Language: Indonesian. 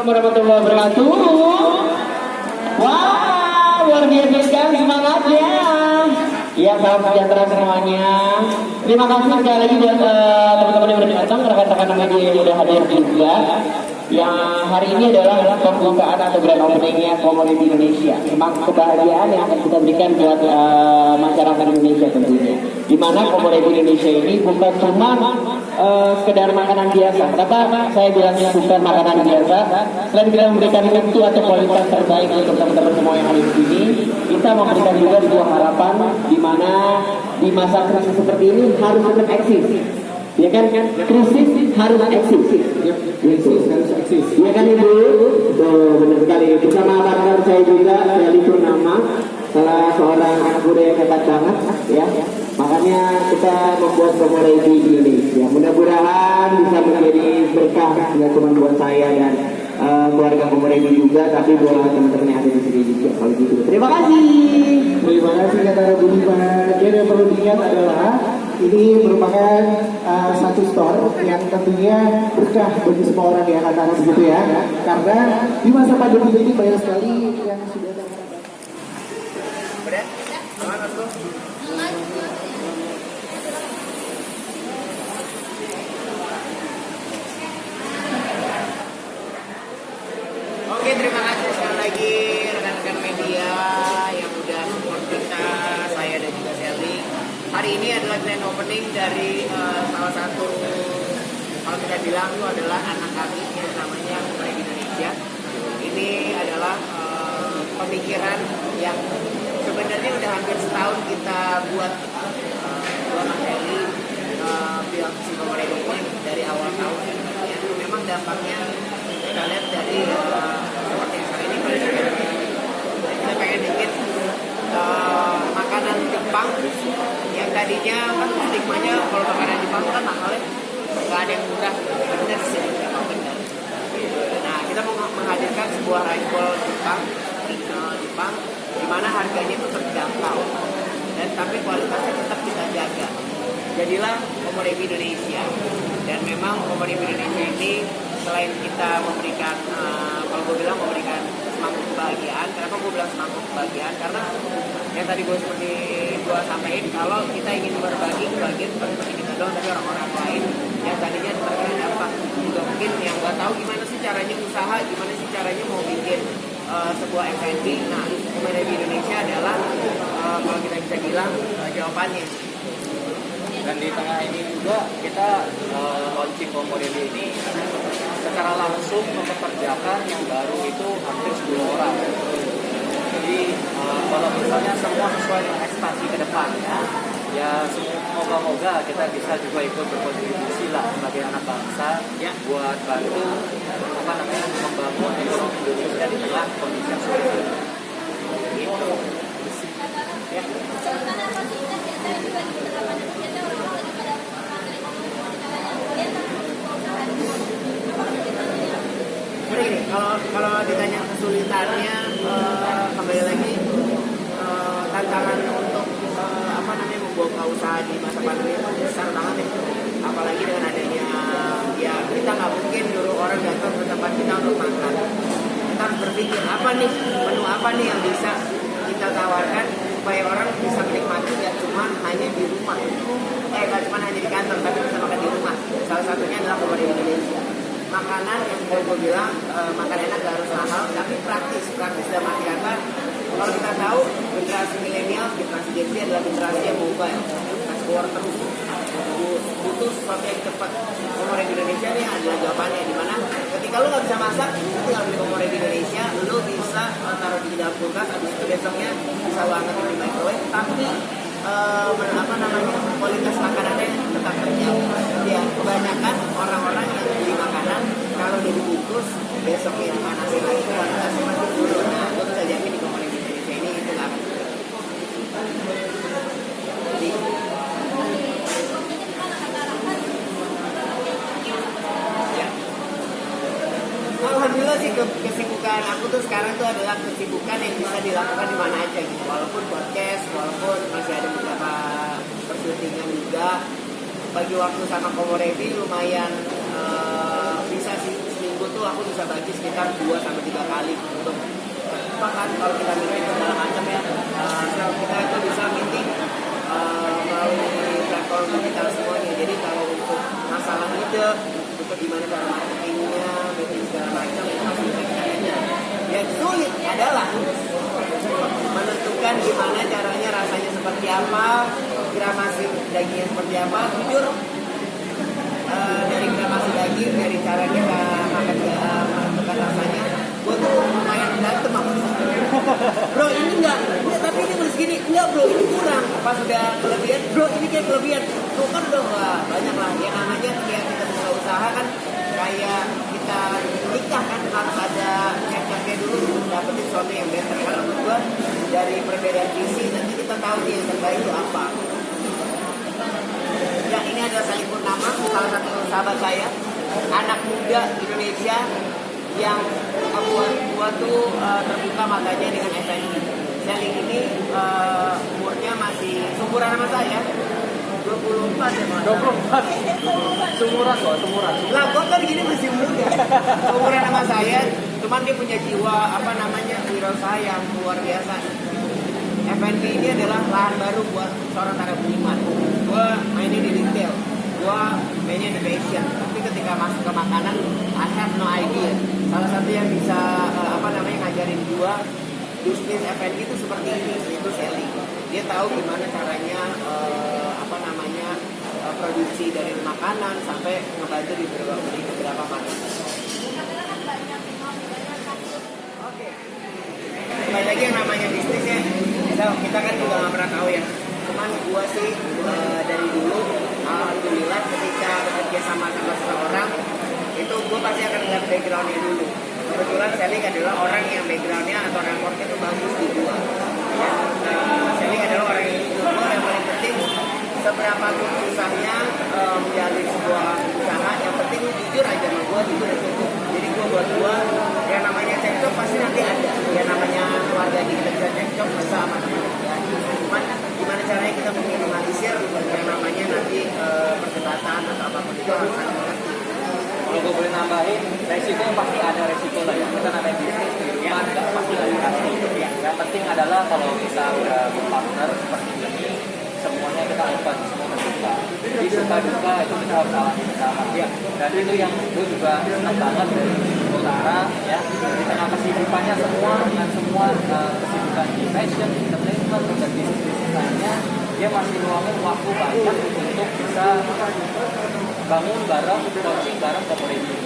warahmatullahi wabarakatuh. Wah, luar biasa sekali, semangat ya. Ya, salam sejahtera semuanya. Terima kasih sekali lagi buat teman-teman yang udah datang, rekan-rekan media yang udah hadir juga. Yang hari ini adalah pembukaan atau grand openingnya Komoditi Indonesia. Semangat kebahagiaan yang akan kita berikan buat masyarakat Indonesia tentunya. Di mana Komoditi Indonesia ini bukan cuma sekedar makanan biasa. Kenapa saya bilangnya bukan makanan biasa? Selain kita memberikan mutu atau kualitas terbaik untuk teman-teman semua yang ada di sini, kita memberikan juga sebuah harapan di mana di masa krisis seperti ini harus tetap eksis. Ya kan, krisis harus eksis. Krisis harus eksis. Ya kan Ibu? Tuh, benar sekali. Bersama partner saya juga, Sally Purnama, salah seorang anak muda yang hebat banget, ya. Makanya kita membuat Komoditi Indonesia. Mudah-mudahan bisa menjadi berkah tidak cuma buat saya dan keluarga Komoditi juga, tapi buat teman-teman yang ada di sini juga. Kalau gitu, terima kasih. Terima kasih kata Budiman. Dan yang perlu diingat adalah ini merupakan satu store yang tentunya berkah bagi semua orang yang katakan begitu ya. Karena di masa pandemi ini banyak sekali yang sudah Oke, terima kasih sekali lagi rekan-rekan media yang udah support kita, saya dan juga Sally. Hari ini adalah grand opening dari salah satu, kalau kita bilang itu adalah anak kami yang namanya Komoditi Indonesia. Ini adalah pemikiran yang sebenarnya udah hampir setahun kita buat buat Mas Sally bilang si Komoditi ini dari awal tahun. Ya, memang dampaknya kita lihat dari seperti yang sekarang ini kita pengen bikin makanan Jepang yang tadinya kan stigmanya kalau makanan Jepang kan mahalnya nggak ada yang murah, bener sih, memang bener. Nah, kita mau menghadirkan sebuah rice bowl Jepang di mana harganya itu terjangkau dan tapi kualitasnya tetap kita jaga. Jadilah Komoditi Indonesia. Dan memang Komoditi Indonesia ini selain kita memberikan, kalau gue bilang memberikan semangat kebahagiaan. Kenapa gue bilang semangat kebahagiaan? Karena yang tadi gue seperti gue sampaikan, kalau kita ingin berbagi kebahagiaan bukan seperti kita doang, tapi orang-orang lain yang tadinya terkena dampak juga mungkin yang nggak tahu gimana sih caranya usaha, gimana sih caranya mau bikin sebuah F&B. Nah, Komoditi Indonesia adalah kalau kita bisa bilang jawabannya. Dan di tengah ini juga kita launching Komoditi ini secara langsung mempekerjakan yang baru itu hampir 10 orang. Jadi kalau misalnya semua sesuai dengan ekspektasi ke depan ya semoga kita bisa juga ikut berkontribusi lah sebagai anak bangsa ya, buat bantu membangun ekonomi Indonesia di tengah kondisi yang sulit ini. Gitu. Ya. Gini, kalau ditanya kesulitannya, kembali lagi tantangan untuk membuka usaha di masa pandemi itu besar banget ya. Apalagi dengan adanya ya kita nggak mungkin nyuruh orang datang ke tempat kita untuk makan. Kita harus berpikir menu apa nih yang bisa kita tawarkan supaya orang bisa menikmati ya cuma hanya di rumah. Nggak cuma hanya di kantor tapi bisa makan di rumah. Salah satunya adalah Komoditi Indonesia. Makanan yang gue bilang makan enak gak harus mahal tapi praktis dalam arti apa? Kalau kita tahu generasi milenial, generasi Gen Z adalah generasi yang mobile, fast forward terus, butuh sesuatu yang cepat. Komoditi Indonesia ini adalah jawabannya, dimana ketika lu nggak bisa masak, lu tinggal beli Komoditi Indonesia, lu bisa taruh di dalam kulkas, habis itu besoknya bisa lu angkat di microwave, tapi kualitas makanannya tetap terjaga. Ya, kebanyakan orang-orang yang beli makanan kalau dia dibungkus besoknya dipanasin lagi kualitasnya masih turun. Nah, gue bisa jamin di Komoditi Indonesia ini itu nggak akan. Jadi, ya. Alhamdulillah sih kesibukan aku tuh sekarang tuh adalah kesibukan yang bisa dilakukan di mana aja gitu. Walaupun podcast, walaupun masih ada beberapa persyutingan juga. Bagi waktu sama Komoditi lumayan bisa sih seminggu tuh aku bisa bagi sekitar 2 sampai 3 kali untuk bahkan kalau kita meeting segala macam ya, kita itu bisa meeting melalui platform digital semuanya. Jadi kalau untuk masalah ide, untuk gimana cara marketingnya, meeting segala macam itu masih bisa kita handle. Yang sulit adalah menentukan gimana caranya, rasanya seperti apa, gramasi dagingnya seperti apa. Jujur dari gramasi daging, dari cara kita makan menentukan rasanya, gue tuh lumayan berantem sama bro ini enggak, tapi ini harus gini, enggak bro ini kurang, pas udah kelebihan, bro ini kayak kelebihan, tuh kan udah banyak lah. Yang namanya kayak kita buka usaha kan kayak kita nikah kan, harus ada cek-ceknya dulu untuk dapetin sesuatu yang better. Karena menurut gue dari perbedaan visi nanti kita tahu nih yang terbaik itu apa. Ya ini adalah Sally Purnama, salah satu sahabat saya, anak muda Indonesia yang buat tuh terbuka matanya dengan F&B. Sally ini umurnya masih seumuran sama saya, 24 ya mas. 24. Sumuran kok, sumuran. Lah kok kan gini masih muda. Seumuran sama saya, cuman dia punya jiwa apa namanya wirausaha yang luar biasa. F&B ini adalah lahan baru buat seorang Tara Budiman. Gue mainnya di retail, gue mainnya di fashion. Tapi ketika masuk ke makanan, I have no idea. Salah satu yang bisa ngajarin gue bisnis F&B itu seperti ini, itu Sally. Dia tahu gimana caranya produksi dari makanan sampai ngebantu di beberapa makanan. Oke. Kembali lagi yang namanya bisnis ya, kita kan juga nggak pernah tahu ya. Cuman gua sih dari dulu alhamdulillah ketika bekerja sama seseorang itu gua pasti akan lihat backgroundnya dulu. Kebetulan Sally adalah orang yang backgroundnya atau rekornya itu bagus di gua. Sally adalah orang yang paling penting seberapa pun susahnya menjalin sebuah usaha, yang penting jujur aja sama gua, jujur aja cukup. Jadi gua buat gua yang namanya cekcok pasti nanti ada, yang namanya keluarga kita bisa cekcok bisa sama teman-teman ya. Cuman gimana caranya kita meminimalisir yang namanya nanti perdebatan atau apapun itu harus ada mengerti. Kalau gue boleh nambahin, resiko pasti ada resiko lah ya. Kita namanya bisnis, kehidupan nggak pasti lagi pasti. Yang penting adalah kalau kita udah berpartner seperti ini, semuanya kita open, semua terbuka. Jadi suka duka itu kita harus alami bersama. Ya. Dan itu yang gue juga senang banget dari Utara ya. Di tengah kesibukannya semua dengan semua kesibukan di fashion, entertainment, dan bisnis lainnya, dia masih luangin waktu banyak untuk bisa bangun bareng, coaching bareng komunitas.